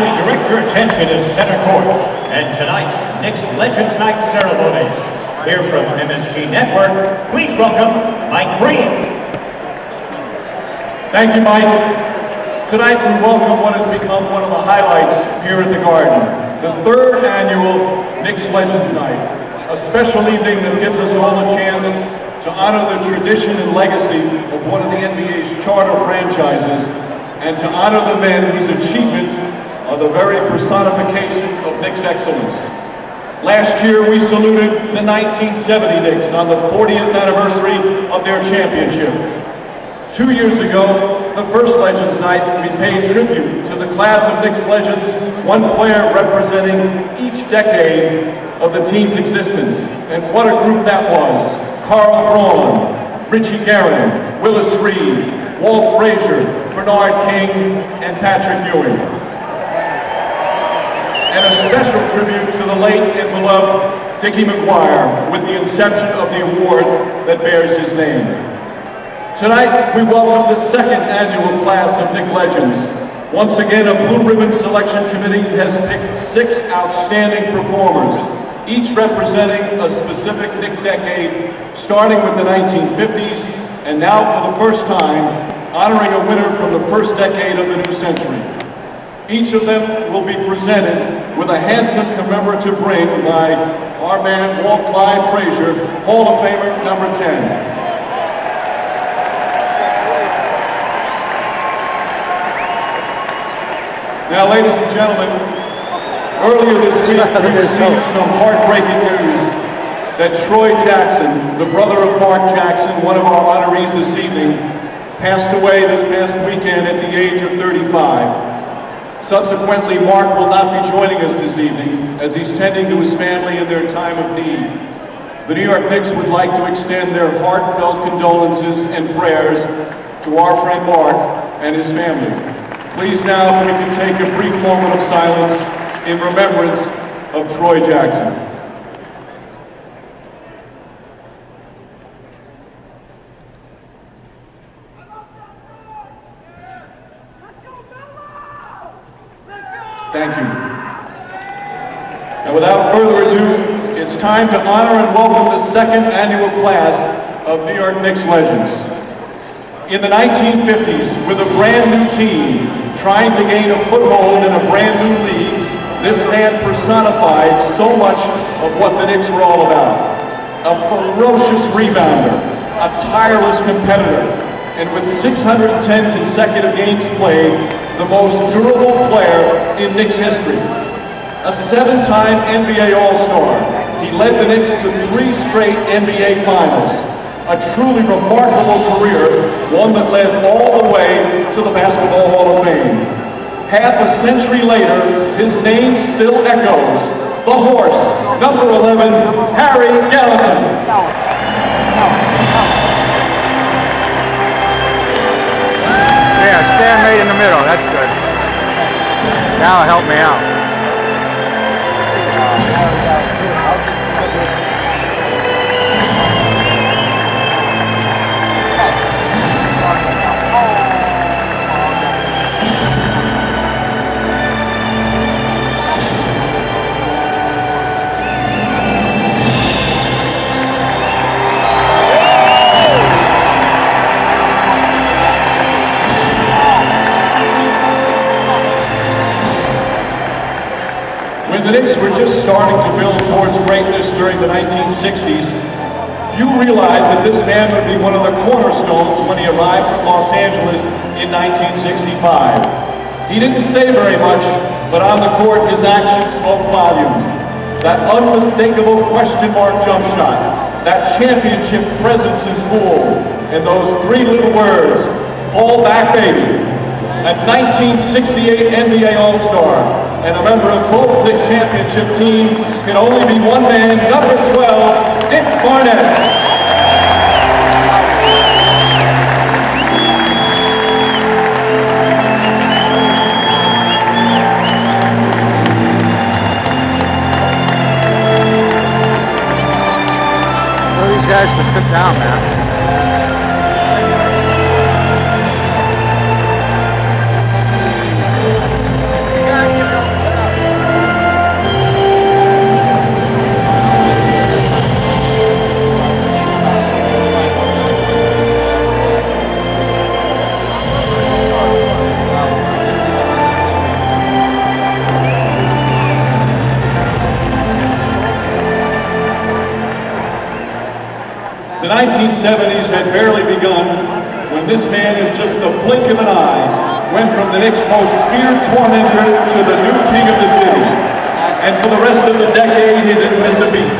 we direct your attention to center court and tonight's Knicks Legends Night ceremonies. Here from MST Network, please welcome Mike Green. Thank you, Mike. Tonight we welcome what has become one of the highlights here at the Garden, the third annual Knicks Legends Night, a special evening that gives us all a chance to honor the tradition and legacy of one of the NBA's charter franchises and to honor the men whose achievements are the very personification of Knicks excellence. Last year we saluted the 1970 Knicks on the 40th anniversary of their championship. 2 years ago, the first Legends Night, we paid tribute to the class of Knicks legends, one player representing each decade of the team's existence. And what a group that was. Carl Braun, Richie Guerin, Willis Reed, Walt Frazier, Bernard King, and Patrick Ewing. And a special tribute to the late and beloved Dickie McGuire with the inception of the award that bears his name. Tonight, we welcome the second annual class of Knick Legends. Once again, a Blue Ribbon Selection Committee has picked 6 outstanding performers, each representing a specific Knick decade, starting with the 1950s, and now for the first time, honoring a winner from the first decade of the new century. Each of them will be presented with a handsome commemorative ring by our man Walt Clyde Frazier, Hall of Famer number 10. Now, ladies and gentlemen, earlier this week we received some heartbreaking news that Troy Jackson, the brother of Mark Jackson, one of our honorees this evening, passed away this past weekend at the age of 35. Subsequently, Mark will not be joining us this evening as he's tending to his family in their time of need. The New York Knicks would like to extend their heartfelt condolences and prayers to our friend Mark and his family. Please now, if we can take a brief moment of silence in remembrance of Troy Jackson. Thank you. And without further ado, it's time to honor and welcome the second annual class of New York Knicks Legends. In the 1950s, with a brand new team, trying to gain a foothold in a brand new league, this man personified so much of what the Knicks were all about. A ferocious rebounder, a tireless competitor, and with 610 consecutive games played, the most durable player in Knicks history. A 7-time NBA All-Star, he led the Knicks to 3 straight NBA Finals. A truly remarkable career, one that led all the way to the Basketball Hall of Fame. Half a century later, his name still echoes. The Horse, number 11, Harry Gallatin. Yeah, stand right in the middle, that's good. That'll help me out. When the Knicks were just starting to build towards greatness during the 1960s, few realized that this man would be one of the cornerstones when he arrived from Los Angeles in 1965. He didn't say very much, but on the court his actions spoke volumes. That unmistakable question mark jump shot, that championship presence in pool, and those 3 little words, fall back baby. A 1968 NBA All-Star and a member of both Knicks championship teams can only be one man, number 12, Dick Barnett. Tell these guys to sit down, man. Yeah. 1970s had barely begun when this man, in just the blink of an eye, went from the Knicks' most feared tormentor to the new king of the city. And for the rest of the decade, he didn't miss a beat.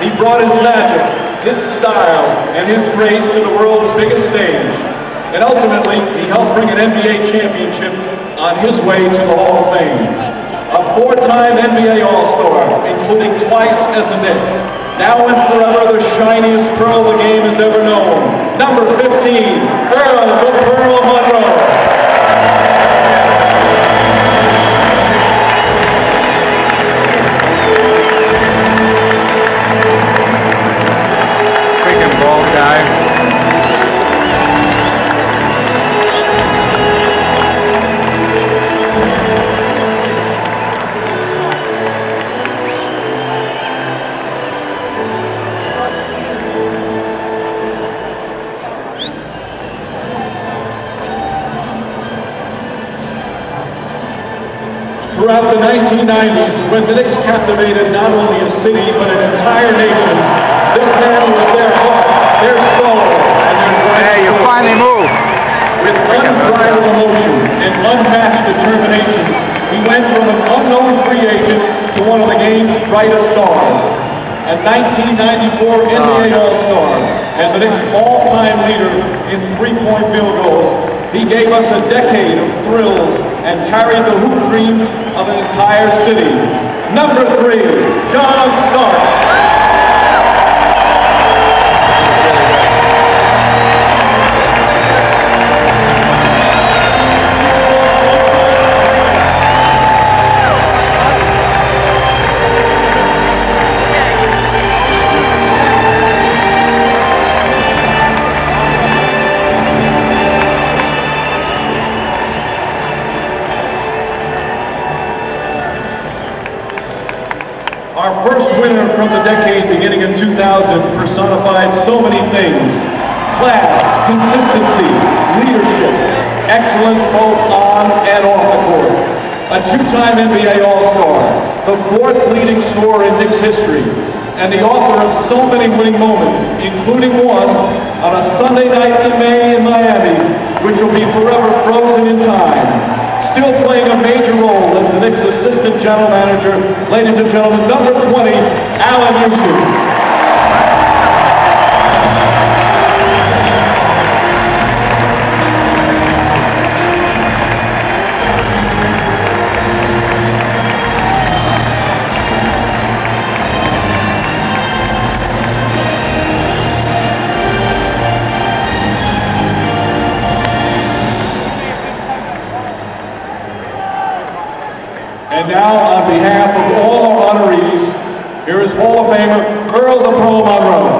He brought his magic, his style, and his grace to the world's biggest stage. And ultimately, he helped bring an NBA championship on his way to the Hall of Fame. A four-time NBA All-Star, including twice as a Knick. Now and forever, the shiniest pearl the game has ever known. Number 15, Earl the Pearl Monroe. Freaking bald guy. Throughout the 1990s, when the Knicks captivated not only a city but an entire nation, this man was their heart, their soul, and their drive. Hey, you finally moved. With unbridled emotion and unmatched determination, he went from an unknown free agent to one of the game's brightest stars. A 1994 NBA All-Star and the Knicks' all-time leader in three-point field goals, he gave us a decade of thrills and carried the hoop dreams of an entire city. Number 3, John Starks. Our first winner from the decade beginning in 2000 personified so many things: class, consistency, leadership, excellence both on and off the court. A two-time NBA All-Star, the fourth leading scorer in Knicks history, and the author of so many winning moments, including one on a Sunday night in May in Miami, which will be forever frozen in time. Still playing a major role as the Knicks' assistant general manager, ladies and gentlemen, number 20, Allen Houston. And now, on behalf of all our honorees, here is Hall of Famer Earl the Pearl Monroe.